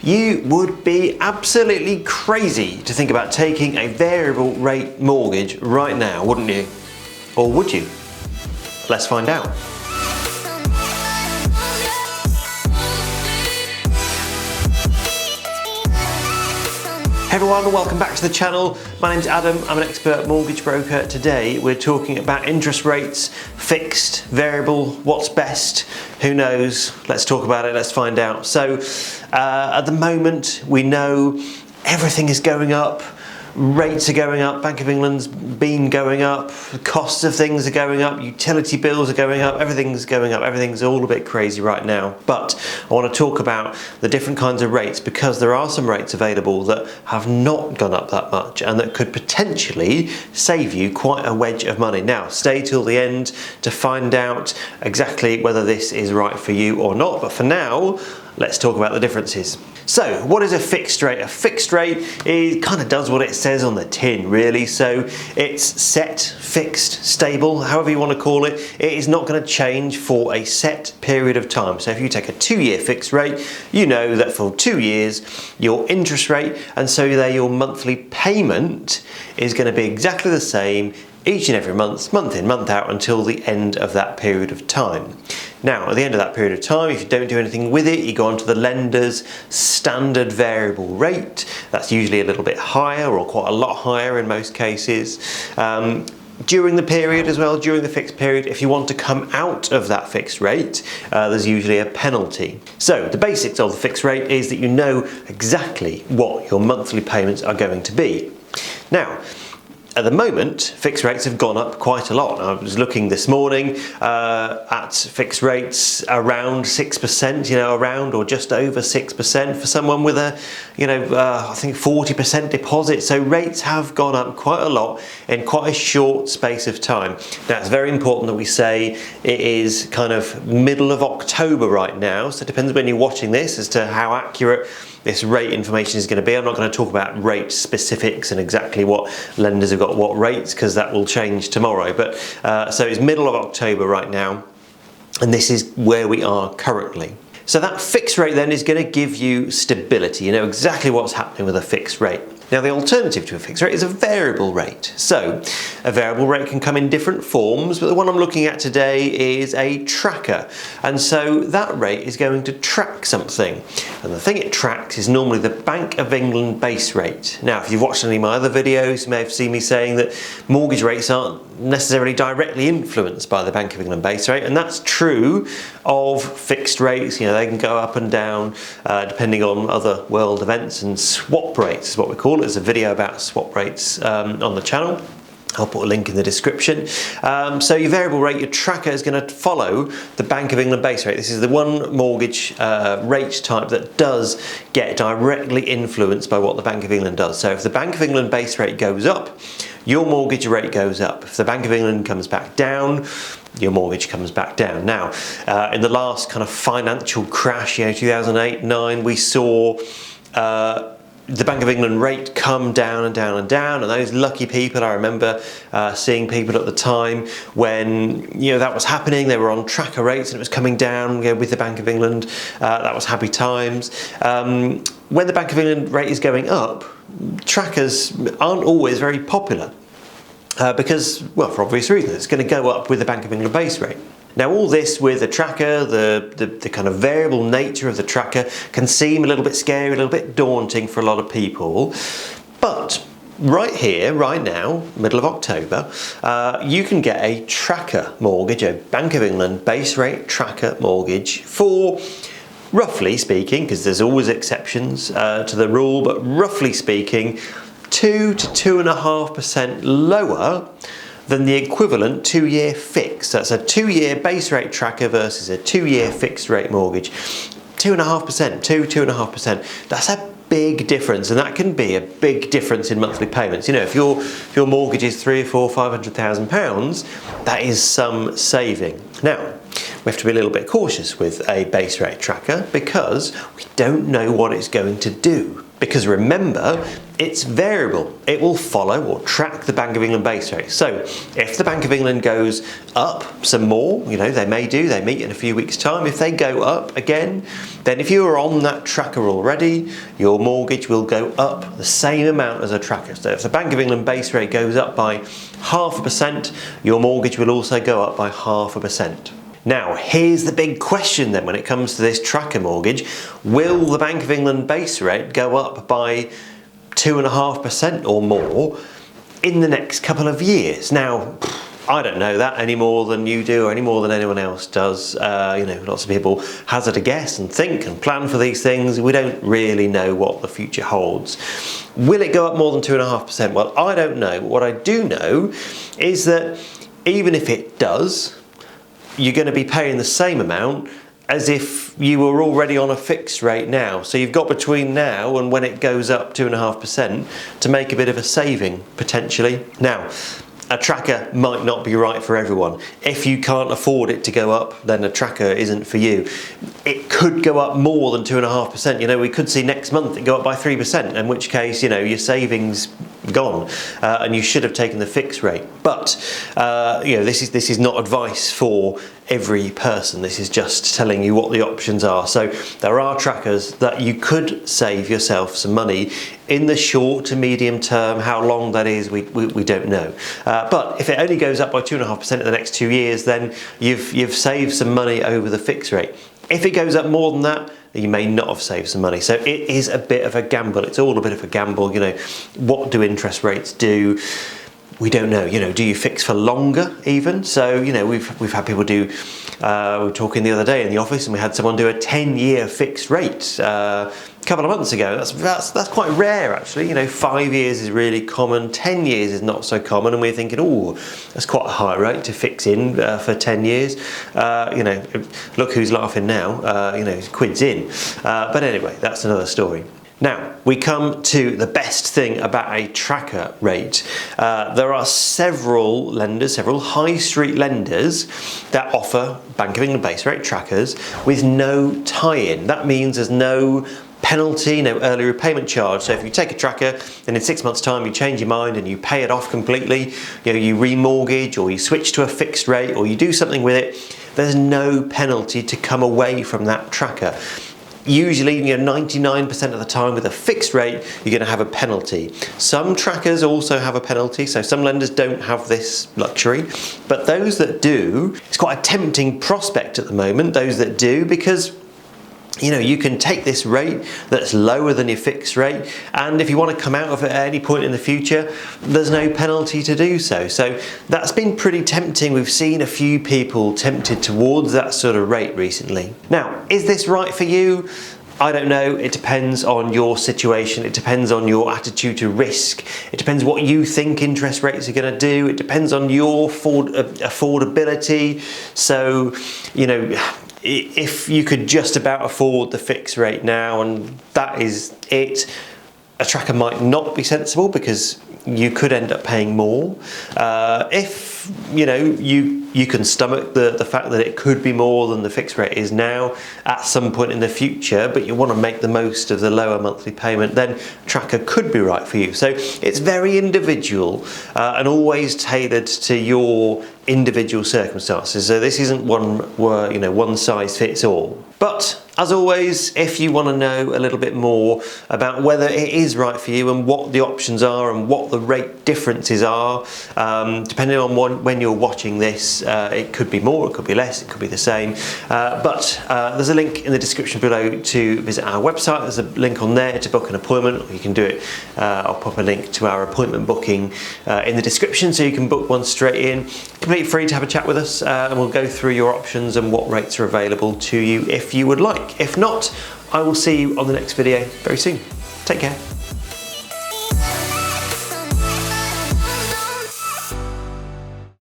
you would be absolutely crazy to think about taking a variable rate mortgage right now, wouldn't you? Or would you? Let's find out. Hey everyone, welcome back to the channel. My name's Adam, I'm an expert mortgage broker. Today we're talking about interest rates, fixed, variable, what's best, who knows? Let's talk about it, let's find out. So at the moment we know everything is going up. Rates are going up, Bank of England's been going up, the costs of things are going up, utility bills are going up, everything's going up, everything's all a bit crazy right now. But I want to talk about the different kinds of rates because there are some rates available that have not gone up that much and that could potentially save you quite a wedge of money. Now, stay till the end to find out exactly whether this is right for you or not, but for now, let's talk about the differences. So, what is a fixed rate? A fixed rate kind of does what it says on the tin, really. So, it's set, fixed, stable, however you want to call it. It is not going to change for a set period of time. So, if you take a 2-year fixed rate, you know that for 2 years, your interest rate, and so there your monthly payment is going to be exactly the same each and every month, month in, month out, until the end of that period of time. Now, at the end of that period of time, if you don't do anything with it, you go on to the lender's standard variable rate. That's usually a little bit higher or quite a lot higher in most cases. During the period as well, during the fixed period, if you want to come out of that fixed rate, there's usually a penalty. So the basics of the fixed rate is that you know exactly what your monthly payments are going to be. Now, at the moment, fixed rates have gone up quite a lot. I was looking this morning at fixed rates around 6%, around or just over 6% for someone with a, I think 40% deposit. So rates have gone up quite a lot in quite a short space of time. Now, it's very important that we say it is kind of middle of October right now. So it depends when you're watching this as to how accurate this rate information is going to be. I'm not going to talk about rate specifics and exactly what lenders have got what rates because that will change tomorrow. But so it's middle of October right now, and this is where we are currently. So that fixed rate then is going to give you stability. You know exactly what's happening with a fixed rate. Now, the alternative to a fixed rate is a variable rate. So a variable rate can come in different forms, but the one I'm looking at today is a tracker. And so that rate is going to track something. And the thing it tracks is normally the Bank of England base rate. Now, if you've watched any of my other videos, you may have seen me saying that mortgage rates aren't necessarily directly influenced by the Bank of England base rate. And that's true of fixed rates. They can go up and down depending on other world events, and swap rates is what we call it. There's a video about swap rates on the channel. I'll put a link in the description. So your variable rate, your tracker is going to follow the Bank of England base rate. This is the one mortgage rate type that does get directly influenced by what the Bank of England does. So if the Bank of England base rate goes up, your mortgage rate goes up. If the Bank of England comes back down, your mortgage comes back down. Now, in the last kind of financial crash, 2008-9, we saw the Bank of England rate come down and down and down, and those lucky people, I remember seeing people at the time when that was happening. They were on tracker rates and it was coming down with the Bank of England. That was happy times. When the Bank of England rate is going up, trackers aren't always very popular because, well, for obvious reasons, it's going to go up with the Bank of England base rate. Now, all this with the tracker, the kind of variable nature of the tracker can seem a little bit scary, a little bit daunting for a lot of people. But right here, right now, middle of October, you can get a tracker mortgage, a Bank of England base rate tracker mortgage for, roughly speaking, because there's always exceptions to the rule, but roughly speaking, 2 to 2.5% lower than the equivalent 2-year fix. That's a 2-year base rate tracker versus a 2-year fixed rate mortgage. 2.5%, 2.5%. That's a big difference, and that can be a big difference in monthly payments. If your mortgage is £300,000 or £400,000, that is some saving. Now, we have to be a little bit cautious with a base rate tracker because we don't know what it's going to do. Because remember, it's variable. It will follow or track the Bank of England base rate. So if the Bank of England goes up some more, they may meet in a few weeks' time. If they go up again, then if you are on that tracker already, your mortgage will go up the same amount as a tracker. So if the Bank of England base rate goes up by 0.5%, your mortgage will also go up by 0.5%. Now, here's the big question then when it comes to this tracker mortgage. Will the Bank of England base rate go up by 2.5% or more in the next couple of years? Now, I don't know that any more than you do or any more than anyone else does. Lots of people hazard a guess and think and plan for these things. We don't really know what the future holds. Will it go up more than 2.5%? Well, I don't know. But what I do know is that even if it does, you're going to be paying the same amount as if you were already on a fixed rate now. So you've got between now and when it goes up 2.5% to make a bit of a saving, potentially. Now, a tracker might not be right for everyone. If you can't afford it to go up, then a tracker isn't for you. It could go up more than 2.5%. We could see next month it go up by 3%, in which case, your savings gone, and you should have taken the fixed rate. But this is not advice for every person. This is just telling you what the options are. So there are trackers that you could save yourself some money in the short to medium term. How long that is, we don't know. But if it only goes up by 2.5% in the next 2 years, then you've saved some money over the fixed rate. If it goes up more than that, you may not have saved some money. So it is a bit of a gamble. It's all a bit of a gamble. What do interest rates do? We don't know. Do you fix for longer even? So, we've had people do, we were talking the other day in the office and we had someone do a 10-year fixed rate a couple of months ago. That's quite rare actually. 5 years is really common, 10 years is not so common, and we're thinking, oh, that's quite a high rate to fix in for 10 years. Look who's laughing now, quid's in. But anyway, that's another story. Now, we come to the best thing about a tracker rate. There are several lenders, several high street lenders that offer Bank of England base rate trackers with no tie-in. That means there's no penalty, no early repayment charge. So if you take a tracker and in 6 months' time you change your mind and you pay it off completely, you remortgage or you switch to a fixed rate or you do something with it, there's no penalty to come away from that tracker. Usually, 99% of the time with a fixed rate, you're going to have a penalty. Some trackers also have a penalty, so some lenders don't have this luxury. But those that do, it's quite a tempting prospect at the moment, those that do, because you can take this rate that's lower than your fixed rate, and if you want to come out of it at any point in the future, there's no penalty to do so. So that's been pretty tempting. We've seen a few people tempted towards that sort of rate recently. Now, is this right for you? I don't know. It depends on your situation. It depends on your attitude to risk. It depends what you think interest rates are going to do. It depends on your affordability. So, if you could just about afford the fixed rate now and that is it, a tracker might not be sensible because you could end up paying more. If you can stomach the fact that it could be more than the fixed rate is now at some point in the future, but you want to make the most of the lower monthly payment, then tracker could be right for you. So it's very individual and always tailored to your individual circumstances. So this isn't one size fits all. But as always, if you want to know a little bit more about whether it is right for you and what the options are and what the rate differences are, depending on when you're watching this, it could be more, it could be less, it could be the same. But there's a link in the description below to visit our website. There's a link on there to book an appointment, or you can do it. I'll pop a link to our appointment booking in the description so you can book one straight in. Completely free to have a chat with us, and we'll go through your options and what rates are available to you if you would like. If not, I will see you on the next video very soon. Take care.